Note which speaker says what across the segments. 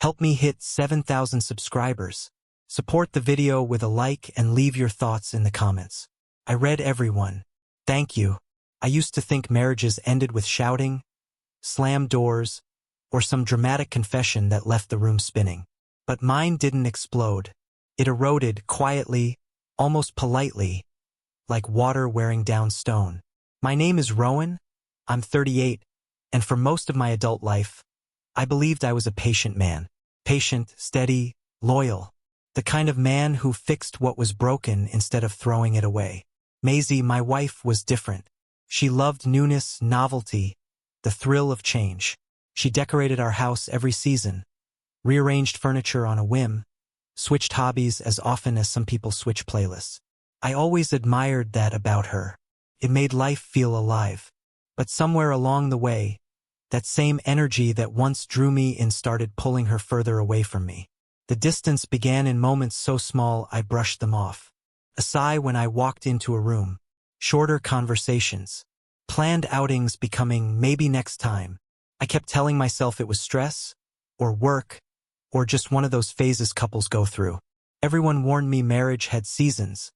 Speaker 1: Help me hit 7,000 subscribers. Support the video with a like and leave your thoughts in the comments. I read everyone. Thank you. I used to think marriages ended with shouting, slammed doors, or some dramatic confession that left the room spinning. But mine didn't explode. It eroded quietly, almost politely, like water wearing down stone. My name is Rowan. I'm 38, and for most of my adult life, I believed I was a patient man. Patient, steady, loyal. The kind of man who fixed what was broken instead of throwing it away. Maisie, my wife, was different. She loved newness, novelty, the thrill of change. She decorated our house every season, rearranged furniture on a whim, switched hobbies as often as some people switch playlists. I always admired that about her. It made life feel alive. But somewhere along the way, that same energy that once drew me in started pulling her further away from me. The distance began in moments so small I brushed them off. A sigh when I walked into a room. Shorter conversations. Planned outings becoming maybe next time. I kept telling myself it was stress, or work, or just one of those phases couples go through. Everyone warned me marriage had seasons.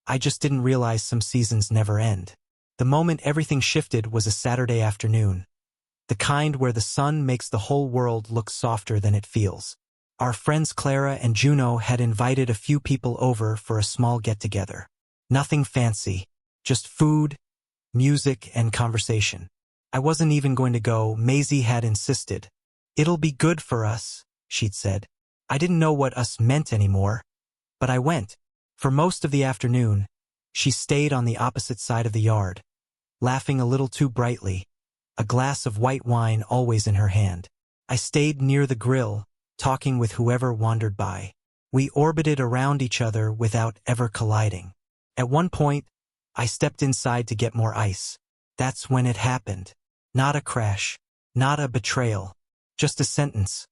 Speaker 1: I just didn't realize some seasons never end. The moment everything shifted was a Saturday afternoon. The kind where the sun makes the whole world look softer than it feels. Our friends Clara and Juno had invited a few people over for a small get-together. Nothing fancy, just food, music, and conversation. I wasn't even going to go. Maisie had insisted. It'll be good for us, she'd said. I didn't know what us meant anymore, but I went. For most of the afternoon, she stayed on the opposite side of the yard, laughing a little too brightly, a glass of white wine always in her hand. I stayed near the grill, talking with whoever wandered by. We orbited around each other without ever colliding. At one point, I stepped inside to get more ice. That's when it happened. Not a crash, not a betrayal, just a sentence.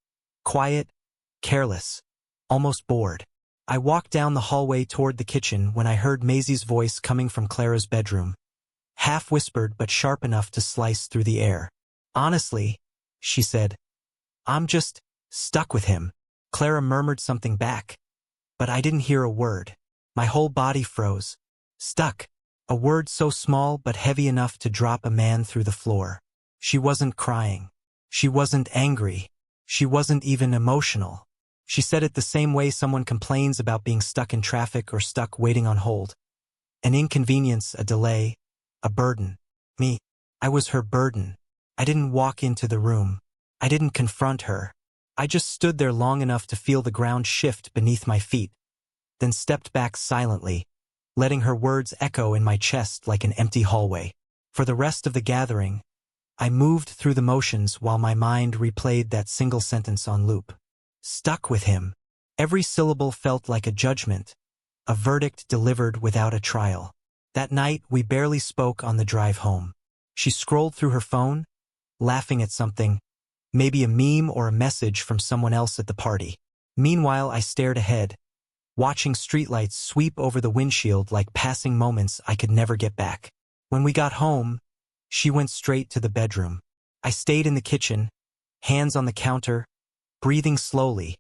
Speaker 1: Quiet, careless, almost bored. I walked down the hallway toward the kitchen when I heard Maisie's voice coming from Clara's bedroom. Half whispered but sharp enough to slice through the air. Honestly, she said, I'm just stuck with him. Clara murmured something back, but I didn't hear a word. My whole body froze. Stuck. A word so small but heavy enough to drop a man through the floor. She wasn't crying. She wasn't angry. She wasn't even emotional. She said it the same way someone complains about being stuck in traffic or stuck waiting on hold. An inconvenience, a delay, a burden. Me. I was her burden. I didn't walk into the room. I didn't confront her. I just stood there long enough to feel the ground shift beneath my feet, then stepped back silently, letting her words echo in my chest like an empty hallway. For the rest of the gathering, I moved through the motions while my mind replayed that single sentence on loop. Stuck with him. Every syllable felt like a judgment, a verdict delivered without a trial. That night, we barely spoke on the drive home. She scrolled through her phone, laughing at something, maybe a meme or a message from someone else at the party. Meanwhile, I stared ahead, watching streetlights sweep over the windshield like passing moments I could never get back. When we got home, she went straight to the bedroom. I stayed in the kitchen, hands on the counter, breathing slowly,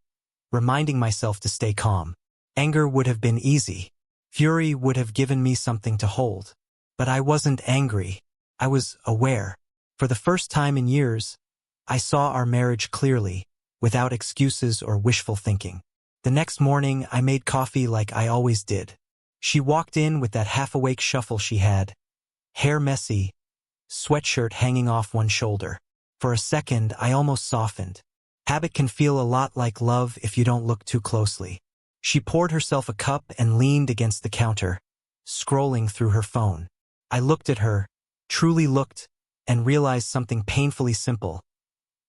Speaker 1: reminding myself to stay calm. Anger would have been easy. Fury would have given me something to hold. But I wasn't angry. I was aware. For the first time in years, I saw our marriage clearly, without excuses or wishful thinking. The next morning, I made coffee like I always did. She walked in with that half-awake shuffle she had, hair messy, sweatshirt hanging off one shoulder. For a second, I almost softened. Habit can feel a lot like love if you don't look too closely. She poured herself a cup and leaned against the counter, scrolling through her phone. I looked at her, truly looked, and realized something painfully simple.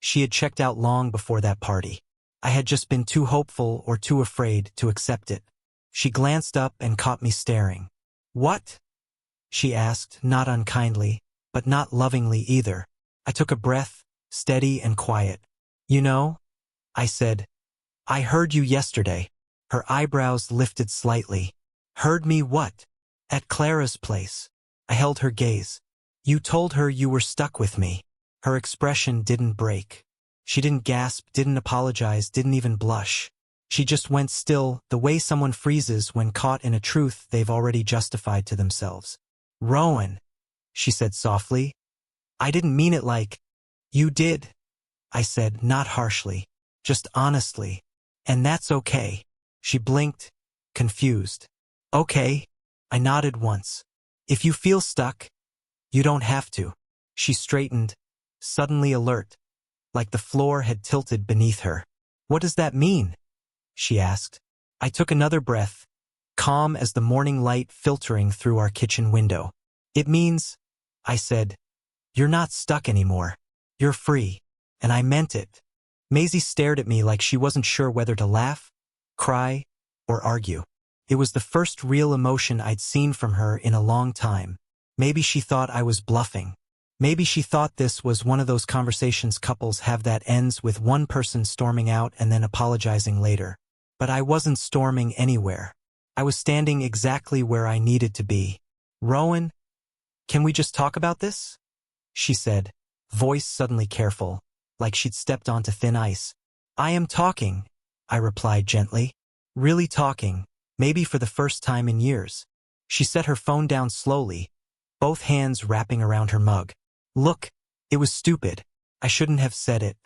Speaker 1: She had checked out long before that party. I had just been too hopeful or too afraid to accept it. She glanced up and caught me staring. What? She asked, not unkindly, but not lovingly either. I took a breath, steady and quiet. You know, I said, I heard you yesterday. Her eyebrows lifted slightly. Heard me what? At Clara's place. I held her gaze. You told her you were stuck with me. Her expression didn't break. She didn't gasp, didn't apologize, didn't even blush. She just went still, the way someone freezes when caught in a truth they've already justified to themselves. "Rowan," she said softly. "I didn't mean it like you did," I said, not harshly, just honestly. "And that's okay." She blinked, confused. "Okay." I nodded once. "If you feel stuck, you don't have to." She straightened, suddenly alert, like the floor had tilted beneath her. "What does that mean?" she asked. I took another breath, calm as the morning light filtering through our kitchen window. "It means," I said, "you're not stuck anymore. You're free." And I meant it. Maisie stared at me like she wasn't sure whether to laugh, cry, or argue. It was the first real emotion I'd seen from her in a long time. Maybe she thought I was bluffing. Maybe she thought this was one of those conversations couples have that ends with one person storming out and then apologizing later. But I wasn't storming anywhere. I was standing exactly where I needed to be. "Rowan, can we just talk about this?" she said, voice suddenly careful, like she'd stepped onto thin ice. "I am talking," I replied gently. "Really talking, maybe for the first time in years." She set her phone down slowly, both hands wrapping around her mug. "Look, it was stupid. I shouldn't have said it.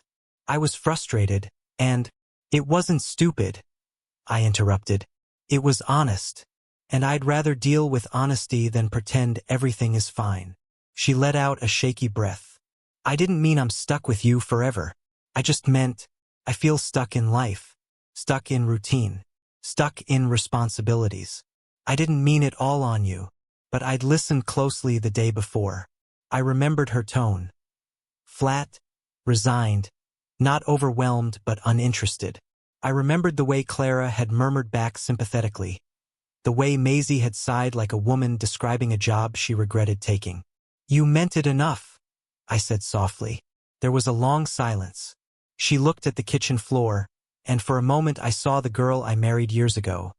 Speaker 1: I was frustrated, and—" "It wasn't stupid," I interrupted. "It was honest. And I'd rather deal with honesty than pretend everything is fine." She let out a shaky breath. "I didn't mean I'm stuck with you forever. I just meant I feel stuck in life, stuck in routine, stuck in responsibilities. I didn't mean it all on you." But I'd listened closely the day before. I remembered her tone. Flat, resigned, not overwhelmed but uninterested. I remembered the way Clara had murmured back sympathetically, the way Maisie had sighed like a woman describing a job she regretted taking. "You meant it enough," I said softly. There was a long silence. She looked at the kitchen floor, and for a moment I saw the girl I married years ago.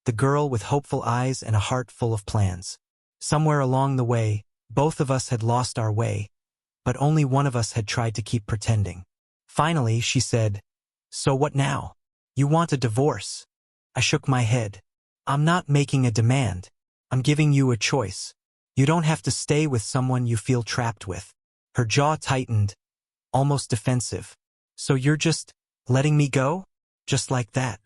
Speaker 1: The girl with hopeful eyes and a heart full of plans. Somewhere along the way, both of us had lost our way, but only one of us had tried to keep pretending. Finally, she said, "So what now? You want a divorce?" I shook my head. "I'm not making a demand. I'm giving you a choice. You don't have to stay with someone you feel trapped with." Her jaw tightened, almost defensive. "So you're just letting me go? Just like that?"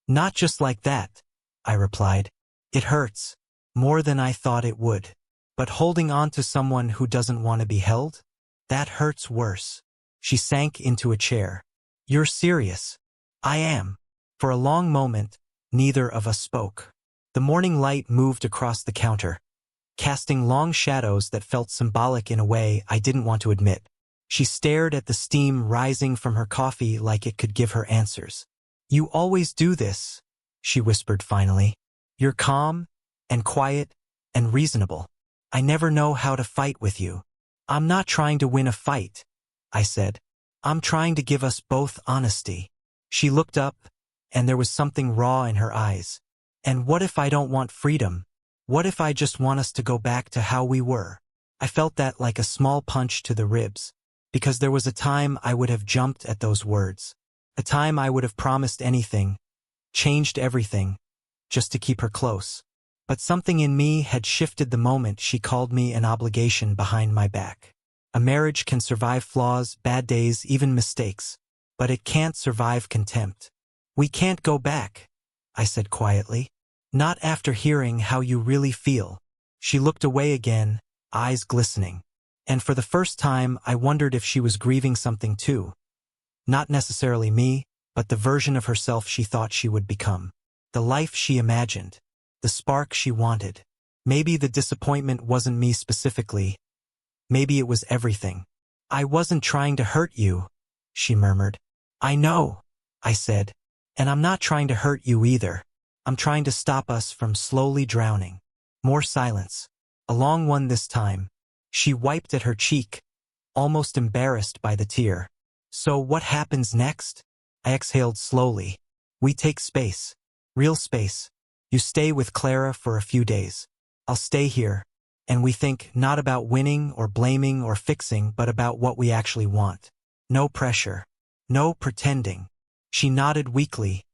Speaker 1: "Not just like that," I replied. "It hurts, more than I thought it would. But holding on to someone who doesn't want to be held? That hurts worse." She sank into a chair. "You're serious?" "I am." For a long moment, neither of us spoke. The morning light moved across the counter, casting long shadows that felt symbolic in a way I didn't want to admit. She stared at the steam rising from her coffee like it could give her answers. "You always do this," she whispered finally. "You're calm, and quiet, and reasonable. I never know how to fight with you." "I'm not trying to win a fight," I said. "I'm trying to give us both honesty." She looked up, and there was something raw in her eyes. "And what if I don't want freedom? What if I just want us to go back to how we were?" I felt that like a small punch to the ribs, because there was a time I would have jumped at those words. A time I would have promised anything, changed everything, just to keep her close. But something in me had shifted the moment she called me an obligation behind my back. A marriage can survive flaws, bad days, even mistakes, but it can't survive contempt. "We can't go back," I said quietly. "Not after hearing how you really feel." She looked away again, eyes glistening. And for the first time, I wondered if she was grieving something too. Not necessarily me, but the version of herself she thought she would become. The life she imagined. The spark she wanted. Maybe the disappointment wasn't me specifically. Maybe it was everything. "I wasn't trying to hurt you," she murmured. "I know," I said. "And I'm not trying to hurt you either. I'm trying to stop us from slowly drowning." More silence. A long one this time. She wiped at her cheek, almost embarrassed by the tear. "So what happens next?" I exhaled slowly. "We take space. Real space. You stay with Clara for a few days. I'll stay here. And we think not about winning or blaming or fixing, but about what we actually want. No pressure. No pretending. She nodded weakly,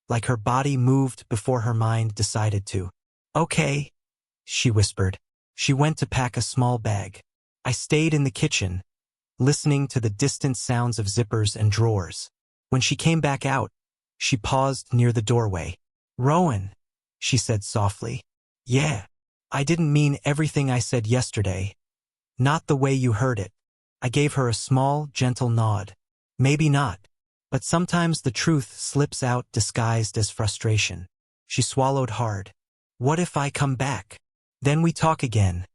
Speaker 1: like her body moved before her mind decided to. Okay, she whispered. She went to pack a small bag. I stayed in the kitchen, listening to the distant sounds of zippers and drawers. When she came back out, she paused near the doorway. Rowan, she said softly. Yeah, I didn't mean everything I said yesterday. Not the way you heard it. I gave her a small, gentle nod. Maybe not. But sometimes the truth slips out disguised as frustration. She swallowed hard. What if I come back? Then we talk again,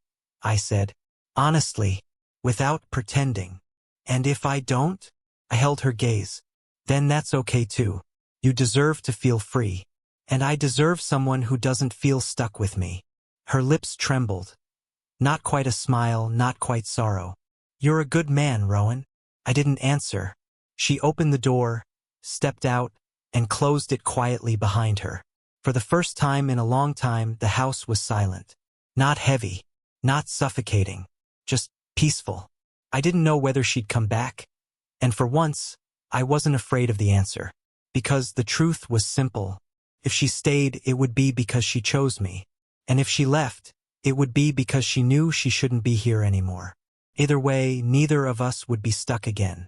Speaker 1: I said. Honestly, without pretending. And if I don't? I held her gaze. Then that's okay too. You deserve to feel free. And I deserve someone who doesn't feel stuck with me. Her lips trembled. Not quite a smile, not quite sorrow. You're a good man, Rowan. I didn't answer. She opened the door, stepped out, and closed it quietly behind her. For the first time in a long time, the house was silent. Not heavy, not suffocating, just peaceful. I didn't know whether she'd come back. And for once, I wasn't afraid of the answer. Because the truth was simple. If she stayed, it would be because she chose me. And if she left, it would be because she knew she shouldn't be here anymore. Either way, neither of us would be stuck again.